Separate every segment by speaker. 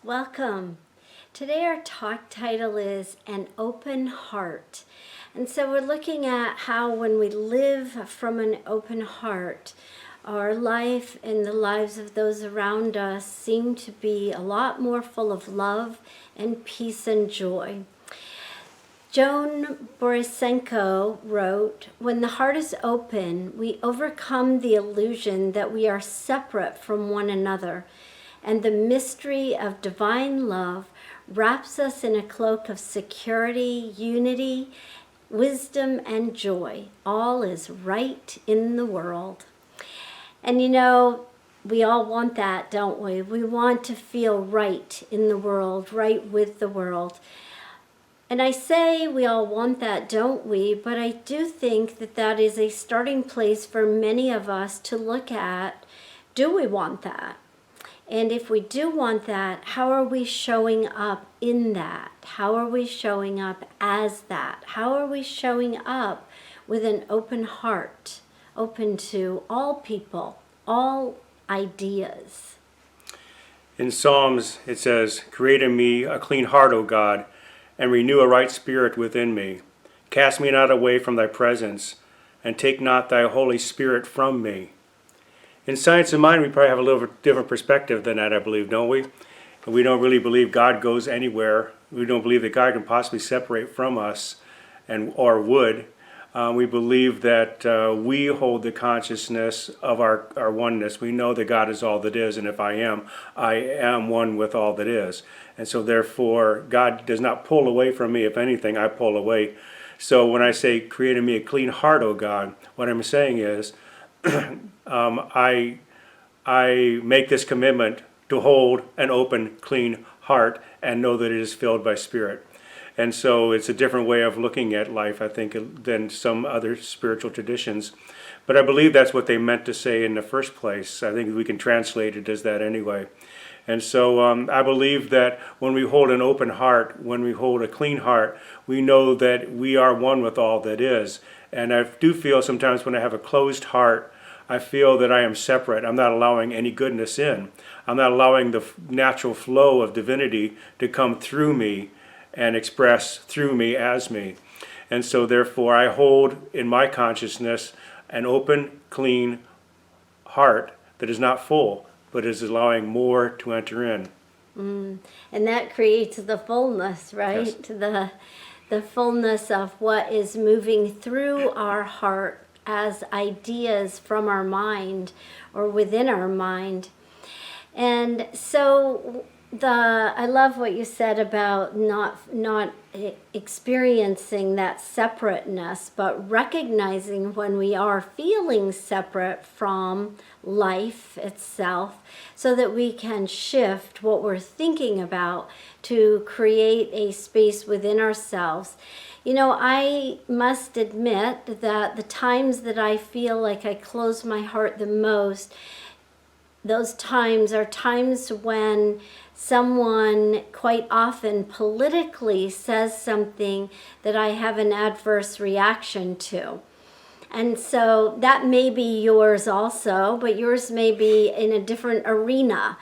Speaker 1: Welcome. Today our talk title is An Open Heart. And so we're looking at how when we live from an open heart, our life and the lives of those around us seem to be a lot more full of love and peace and joy. Joan Borisenko wrote, "When the heart is open, we overcome the illusion that we are separate from one another, and the mystery of divine love wraps us in a cloak of security, unity, wisdom, and joy. All is right in the world." And we all want that, don't we? We want to feel right in the world, right with the world. And I say we all want that, don't we? But I do think that that is a starting place for many of us to look at, do we want that? And if we do want that, how are we showing up in that? How are we showing up as that? How are we showing up with an open heart, open to all people, all ideas?
Speaker 2: In Psalms, it says, "Create in me a clean heart, O God, and renew a right spirit within me. Cast me not away from thy presence, and take not thy Holy Spirit from me." In Science of Mind, we probably have a little bit different perspective than that, I believe, don't we? We don't really believe God goes anywhere. We don't believe that God can possibly separate from us, or would. We believe that we hold the consciousness of our oneness. We know that God is all that is, and if I am one with all that is. And so therefore, God does not pull away from me. If anything, I pull away. So when I say, "Create in me a clean heart, O God," what I'm saying is, I make this commitment to hold an open, clean heart and know that it is filled by Spirit. And so it's a different way of looking at life, I think, than some other spiritual traditions. But I believe that's what they meant to say in the first place. I think we can translate it as that anyway. And so I believe that when we hold an open heart, when we hold a clean heart, we know that we are one with all that is. And I do feel sometimes when I have a closed heart, I feel that I am separate. I'm not allowing any goodness in. I'm not allowing the natural flow of divinity to come through me and express through me as me. And so therefore I hold in my consciousness an open, clean heart that is not full, but is allowing more to enter in.
Speaker 1: And that creates the fullness, right?
Speaker 2: Yes.
Speaker 1: The fullness of what is moving through our heart as ideas from our mind or within our mind. And so I love what you said about not experiencing that separateness, but recognizing when we are feeling separate from life itself, so that we can shift what we're thinking about to create a space within ourselves. I must admit that the times that I feel like I close my heart the most, those times are times when someone quite often politically says something that I have an adverse reaction to. And so that may be yours also, but yours may be in a different arena.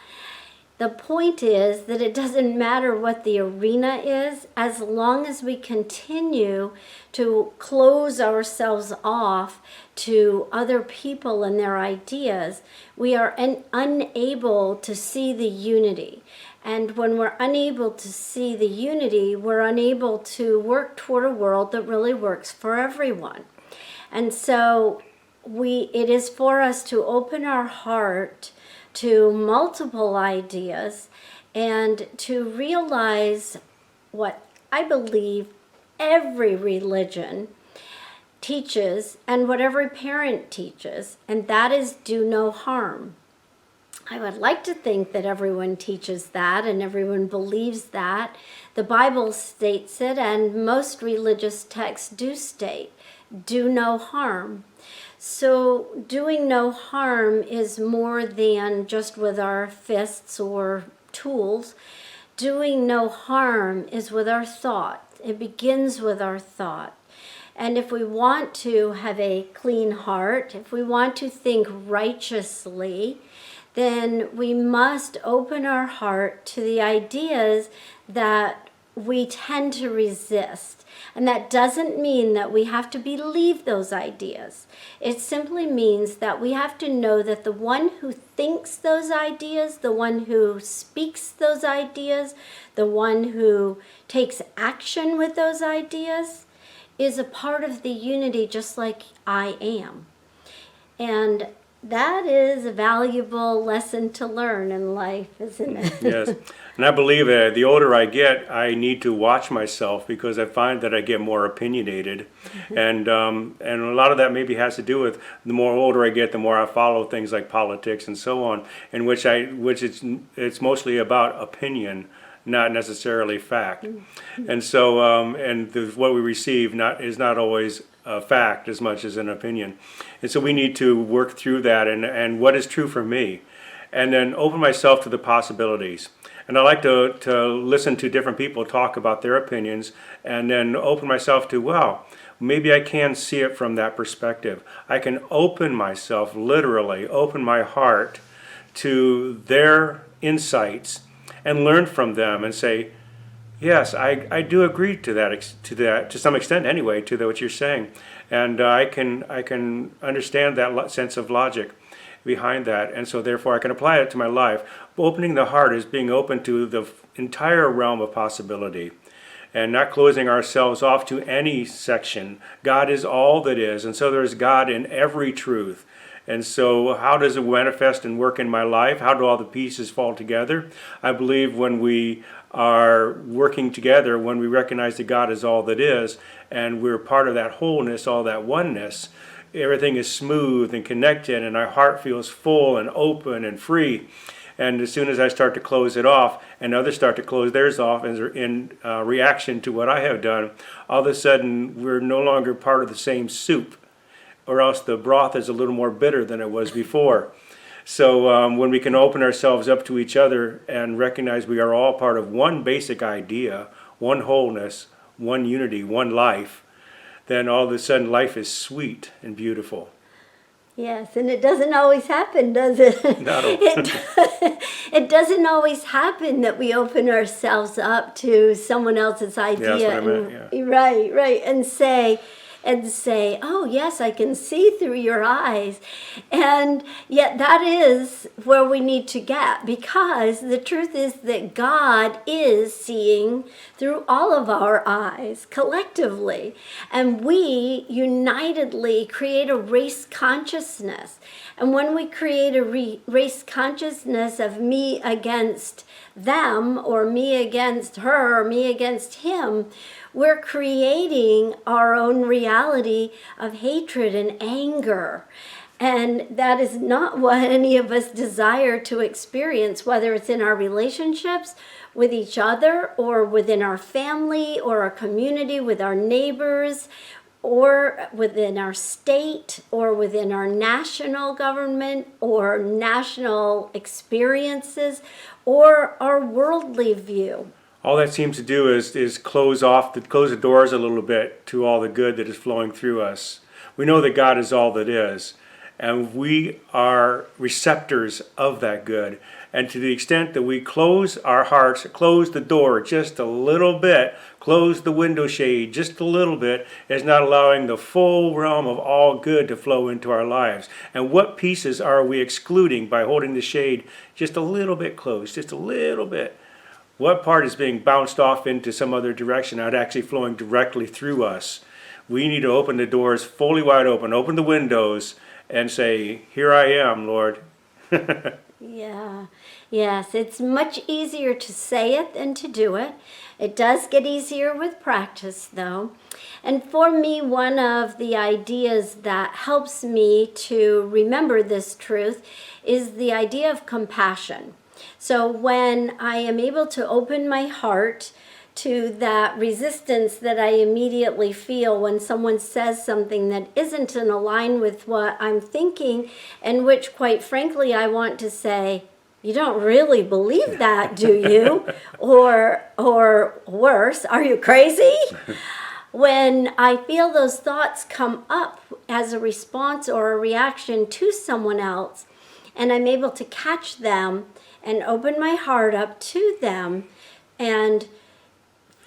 Speaker 1: The point is that it doesn't matter what the arena is, as long as we continue to close ourselves off to other people and their ideas, we are unable to see the unity. And when we're unable to see the unity, we're unable to work toward a world that really works for everyone. And so it is for us to open our heart to multiple ideas and to realize what I believe every religion teaches and what every parent teaches, and that is do no harm. I would like to think that everyone teaches that and everyone believes that. The Bible states it, and most religious texts do state, do no harm. So doing no harm is more than just with our fists or tools. Doing no harm is with our thought. It begins with our thought. And if we want to have a clean heart, if we want to think righteously, then we must open our heart to the ideas that we tend to resist. And that doesn't mean that we have to believe those ideas. It simply means that we have to know that the one who thinks those ideas, the one who speaks those ideas, the one who takes action with those ideas, is a part of the unity just like I am. And that is a valuable lesson to learn in life, isn't it?
Speaker 2: Yes. And I believe the older I get, I need to watch myself because I find that I get more opinionated. And a lot of that maybe has to do with the more older I get, the more I follow things like politics and so on, in which it's mostly about opinion, not necessarily fact. And so, what we receive is not always a fact as much as an opinion. And so we need to work through that and what is true for me, and then open myself to the possibilities. And I like to listen to different people talk about their opinions and then open myself to, wow, maybe I can see it from that perspective. I can open myself, literally open my heart to their insights and learn from them and say, yes, I do agree to that to some extent anyway, to what you're saying, and I can understand that sense of logic behind that, and so therefore I can apply it to my life. Opening the heart is being open to the entire realm of possibility, and not closing ourselves off to any section. God is all that is, and so there's God in every truth. And so how does it manifest and work in my life? How do all the pieces fall together? I believe when we are working together, when we recognize that God is all that is, and we're part of that wholeness, all that oneness, everything is smooth and connected, and our heart feels full and open and free. And as soon as I start to close it off, and others start to close theirs off in reaction to what I have done, all of a sudden we're no longer part of the same soup, or else the broth is a little more bitter than it was before. So when we can open ourselves up to each other and recognize we are all part of one basic idea, one wholeness, one unity, one life, then all of a sudden life is sweet and beautiful.
Speaker 1: Yes, and it doesn't always happen, does it?
Speaker 2: Not all.
Speaker 1: It doesn't always happen that we open ourselves up to someone else's idea.
Speaker 2: Yeah, that's what I meant, yeah.
Speaker 1: Right, and say, oh yes, I can see through your eyes. And yet that is where we need to get, because the truth is that God is seeing through all of our eyes collectively. And we unitedly create a race consciousness. And when we create a race consciousness of me against them, or me against her, or me against him, we're creating our own reality of hatred and anger. And that is not what any of us desire to experience, whether it's in our relationships with each other, or within our family, or our community, with our neighbors, or within our state, or within our national government, or national experiences, or our worldly view.
Speaker 2: All that seems to do is close the doors a little bit to all the good that is flowing through us. We know that God is all that is, and we are receptors of that good. And to the extent that we close our hearts, close the door just a little bit, close the window shade just a little bit, is not allowing the full realm of all good to flow into our lives. And what pieces are we excluding by holding the shade just a little bit closed, just a little bit? What part is being bounced off into some other direction, not actually flowing directly through us? We need to open the doors fully wide open the windows, and say, here I am, Lord.
Speaker 1: Yeah, yes, it's much easier to say it than to do it. It does get easier with practice, though. And for me, one of the ideas that helps me to remember this truth is the idea of compassion. So when I am able to open my heart to that resistance that I immediately feel when someone says something that isn't in line with what I'm thinking, and which, quite frankly, I want to say, you don't really believe that, do you? or worse, are you crazy? When I feel those thoughts come up as a response or a reaction to someone else, and I'm able to catch them and open my heart up to them and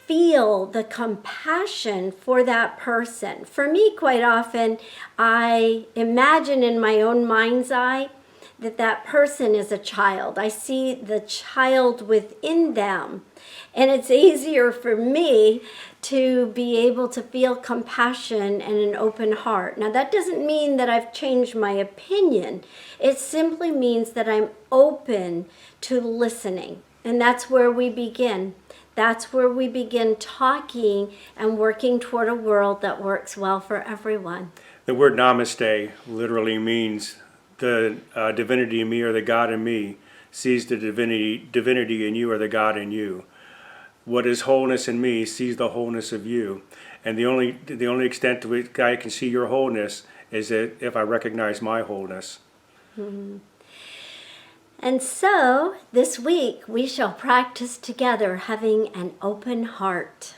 Speaker 1: feel the compassion for that person. For me, quite often, I imagine in my own mind's eye that that person is a child. I see the child within them. And it's easier for me to be able to feel compassion and an open heart. Now, that doesn't mean that I've changed my opinion. It simply means that I'm open to listening. And that's where we begin. That's where we begin talking and working toward a world that works well for everyone.
Speaker 2: The word Namaste literally means the divinity in me or the God in me sees the divinity in you or the God in you. What is wholeness in me sees the wholeness of you. And the only extent to which I can see your wholeness is that if I recognize my wholeness.
Speaker 1: Mm-hmm. And so, this week, we shall practice together having an open heart.